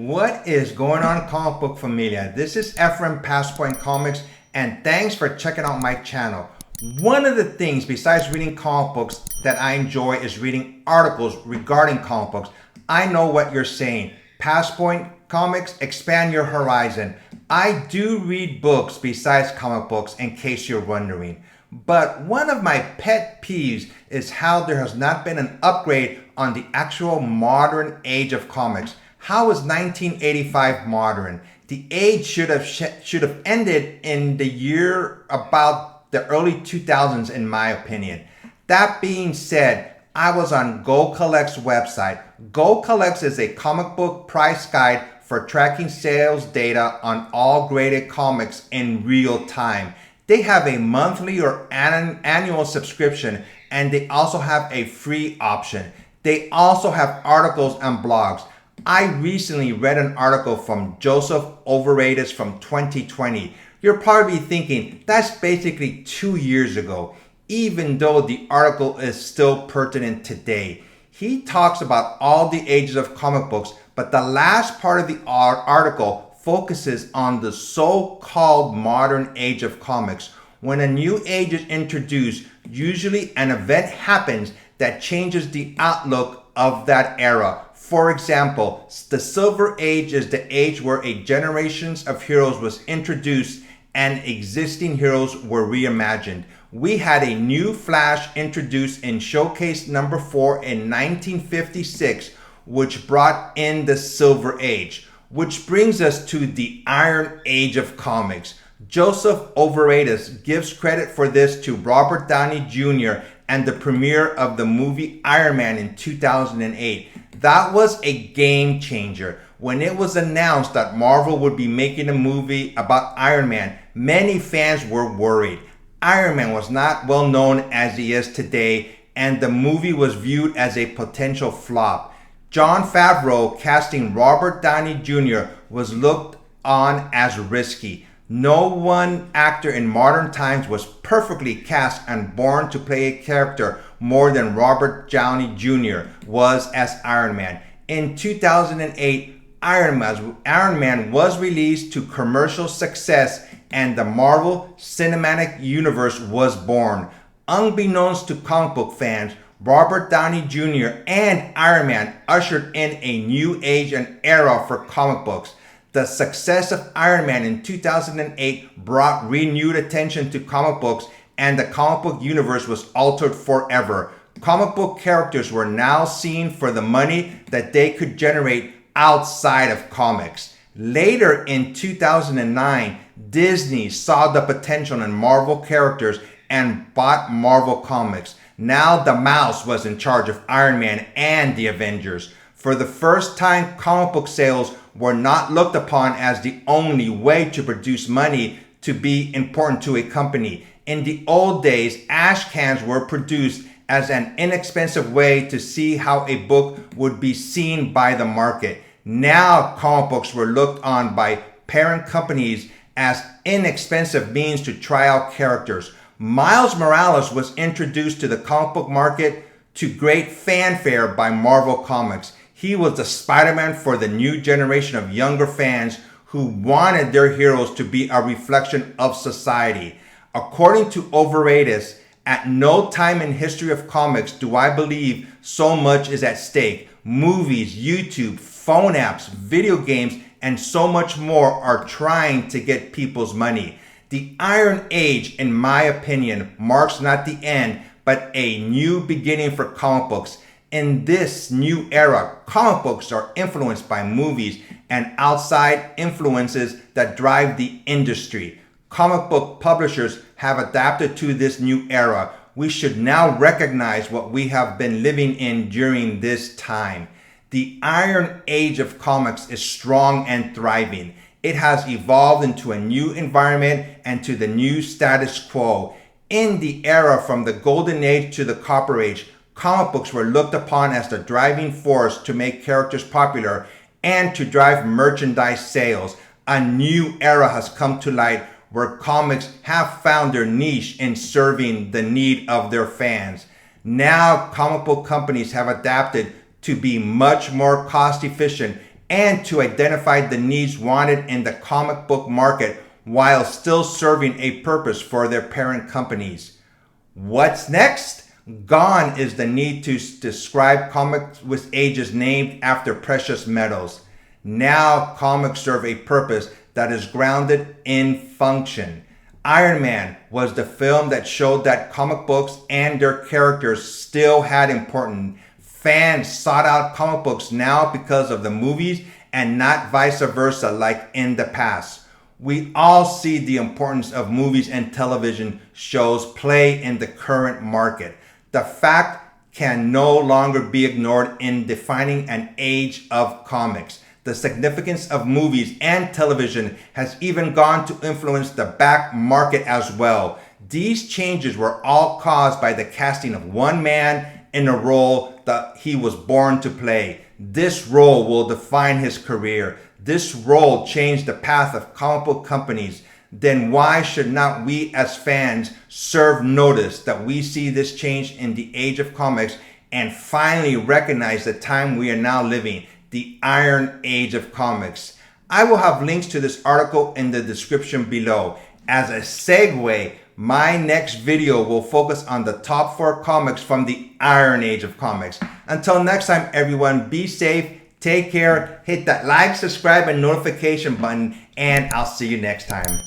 What is going on, comic book familia? This is Ephraim Passpoint Comics, and thanks for checking out my channel. One of the things besides reading comic books that I enjoy is reading articles regarding comic books. I know what you're saying. Passpoint Comics, expand your horizon. I do read books besides comic books, in case you're wondering. But one of my pet peeves is how there has not been an upgrade on the actual modern age of comics. How is 1985 modern? The age should have ended in the year about the early 2000s, in my opinion. That being said, I was on Go Collect's website. Go Collects is a comic book price guide for tracking sales data on all graded comics in real time. They have a monthly or annual subscription, and they also have a free option. They also have articles and blogs. I recently read an article from Joseph Overatus from 2020. You're probably thinking, that's basically 2 years ago, even though the article is still pertinent today. He talks about all the ages of comic books, but the last part of the article focuses on the so-called modern age of comics. When a new age is introduced, usually an event happens that changes the outlook of that era. For example, the Silver Age is the age where a generations of heroes was introduced and existing heroes were reimagined. We had a new Flash introduced in Showcase number 4 in 1956, which brought in the Silver Age, which brings us to the Iron Age of comics. Joseph Overatus gives credit for this to Robert Downey Jr. and the premiere of the movie Iron Man in 2008. That was a game changer. When it was announced that Marvel would be making a movie about Iron Man, many fans were worried. Iron Man was not well known as he is today, and the movie was viewed as a potential flop. Jon Favreau casting Robert Downey Jr. was looked on as risky. No one actor in modern times was perfectly cast and born to play a character more than Robert Downey Jr. was as Iron Man. In 2008, Iron Man was released to commercial success, and the Marvel Cinematic Universe was born. Unbeknownst to comic book fans, Robert Downey Jr. and Iron Man ushered in a new age and era for comic books. The success of Iron Man in 2008 brought renewed attention to comic books, and the comic book universe was altered forever. Comic book characters were now seen for the money that they could generate outside of comics. Later in 2009, Disney saw the potential in Marvel characters and bought Marvel Comics. Now the mouse was in charge of Iron Man and the Avengers. For the first time, comic book sales were not looked upon as the only way to produce money to be important to a company. In the old days, ash cans were produced as an inexpensive way to see how a book would be seen by the market. Now, comic books were looked on by parent companies as inexpensive means to try out characters. Miles Morales was introduced to the comic book market to great fanfare by Marvel Comics. He was the Spider-Man for the new generation of younger fans who wanted their heroes to be a reflection of society. According to Overatus, at no time in history of comics do I believe so much is at stake. Movies, YouTube, phone apps, video games, and so much more are trying to get people's money. The Iron Age, in my opinion, marks not the end, but a new beginning for comic books. In this new era, comic books are influenced by movies and outside influences that drive the industry. Comic book publishers have adapted to this new era. We should now recognize what we have been living in during this time. The Iron Age of comics is strong and thriving. It has evolved into a new environment and to the new status quo. In the era from the Golden Age to the Copper Age, comic books were looked upon as the driving force to make characters popular and to drive merchandise sales. A new era has come to light where comics have found their niche in serving the need of their fans. Now, comic book companies have adapted to be much more cost efficient and to identify the needs wanted in the comic book market while still serving a purpose for their parent companies. What's next? Gone is the need to describe comics with ages named after precious metals. Now comics serve a purpose that is grounded in function. Iron Man was the film that showed that comic books and their characters still had importance. Fans sought out comic books now because of the movies and not vice versa like in the past. We all see the importance of movies and television shows play in the current market. The fact can no longer be ignored in defining an age of comics. The significance of movies and television has even gone to influence the back market as well. These changes were all caused by the casting of one man in a role that he was born to play. This role will define his career. This role changed the path of comic book companies. Then why should not we as fans serve notice that we see this change in the age of comics and finally recognize the time we are now living, the Iron Age of comics? I will have links to this article in the description below. As a segue, my next video will focus on the top 4 comics from the Iron Age of comics. Until next time, everyone, be safe, take care, hit that like, subscribe, and notification button, and I'll see you next time.